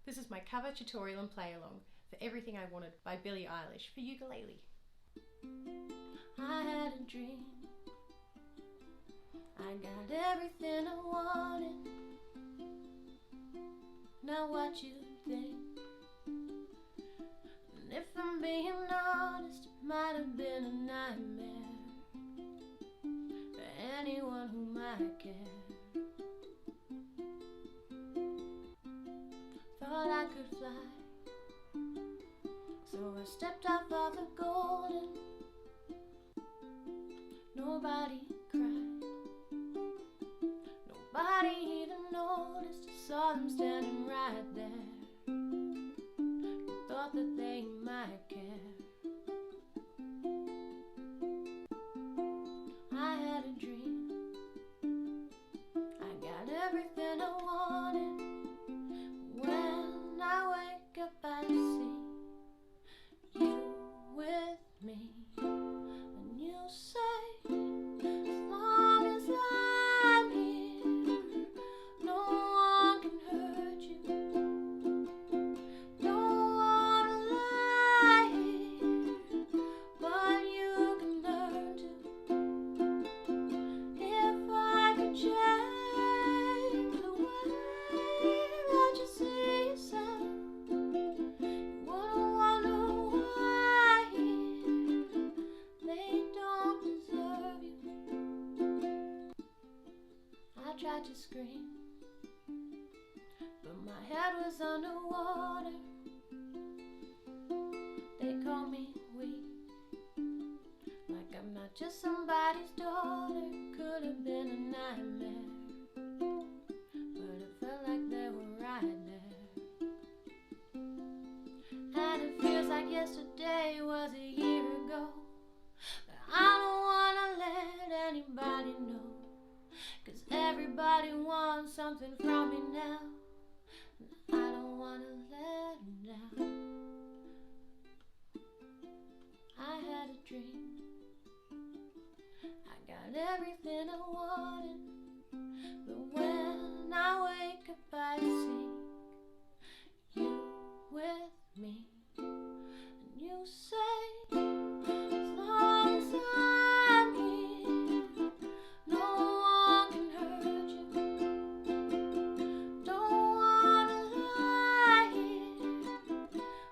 This is my cover, tutorial and play along for Everything I Wanted by Billie Eilish for ukulele. I had a dream, I got everything I wanted. Now what you think? And if I'm being honest, it might have been a nightmare for anyone who might care. Thought I could fly, so I stepped off of the golden. Nobody cried, nobody even noticed. I saw them standing right there, and thought that they might care. I had a dream, I got everything I wanted. When I wake up I see you with me, and you say, as long as I'm here, no one can hurt you. Don't wanna lie here, but you can learn to. If I could change the way that you see yourself, you wouldn't wonder why they don't deserve you. I tried to scream, but my head was underwater. They call me weak, like I'm not just somebody's daughter. Could have been a nightmare, but it felt like they were right there. And it feels like yesterday was a year ago, but I don't wanna let anybody know, 'cause everybody wants something from me now, and I don't wanna let them down. I had a dream, I got everything I wanted, but when I wake up I see you with me, and you say, as long as I'm here, no one can hurt you. Don't wanna lie here,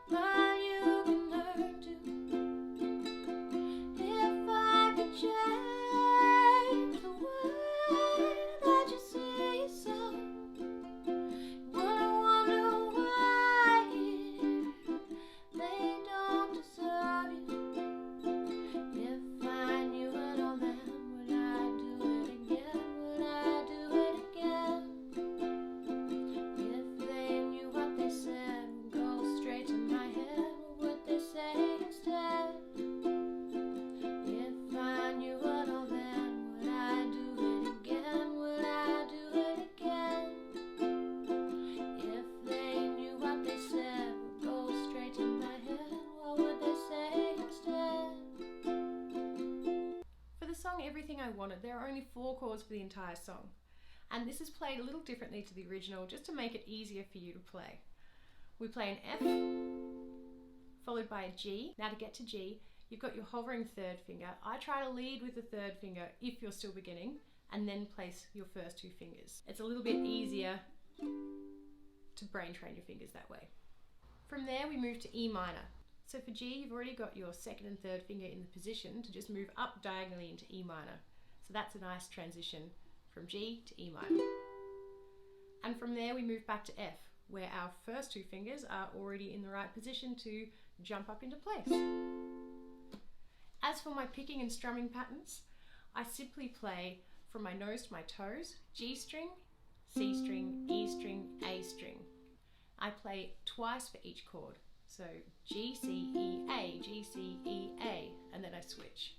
but you can learn to. If I could change the way that you see yourself, you wouldn't wonder why they don't deserve you. If I knew it all then, would I do it again? Would I do it again? If they knew what they said would go straight to my head, what would they say instead? If I knew it all then, would I do it again? Would I do it again? If they knew what they said would go straight to my head, what would they say instead? For the song Everything I Wanted, there are only 4 chords for the entire song, and this is played a little differently to the original just to make it easier for you to play. We play an F followed by a G. Now to get to G, you've got your hovering 3rd finger. I try to lead with the 3rd finger if you're still beginning, and then place your first 2 fingers. It's a little bit easier to brain train your fingers that way. From there we move to E minor. So for G, you've already got your 2nd and 3rd finger in the position to just move up diagonally into E minor. So that's a nice transition from G to E minor. And from there we move back to F, where our first 2 fingers are already in the right position to jump up into place. As for my picking and strumming patterns, I simply play from my nose to my toes, G string, C string, E string, A string. I play twice for each chord. So G, C, E, A, G, C, E, A, and then I switch.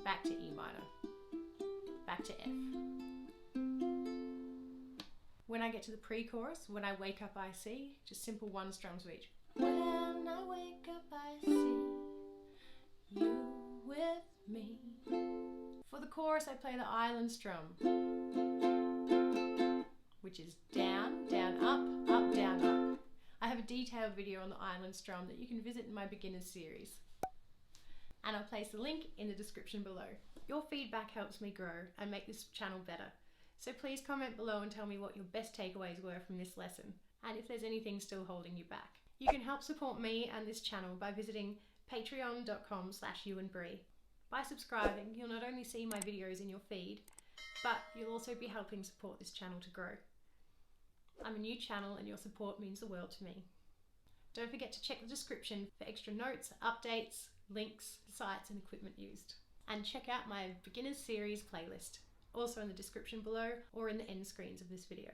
Back to E minor, back to F. When I get to the pre-chorus, when I wake up I see, just simple 1 strum switch. When I wake up I see you with me. For the chorus I play the island strum, which is down, down, have a video on the island strum that you can visit in my beginners series. And I'll place the link in the description below. Your feedback helps me grow and make this channel better. So please comment below and tell me what your best takeaways were from this lesson, and if there's anything still holding you back. You can help support me and this channel by visiting patreon.com/youandbrie. By subscribing, you'll not only see my videos in your feed, but you'll also be helping support this channel to grow. I'm a new channel and your support means the world to me. Don't forget to check the description for extra notes, updates, links, sites and equipment used. And check out my beginners series playlist, also in the description below or in the end screens of this video.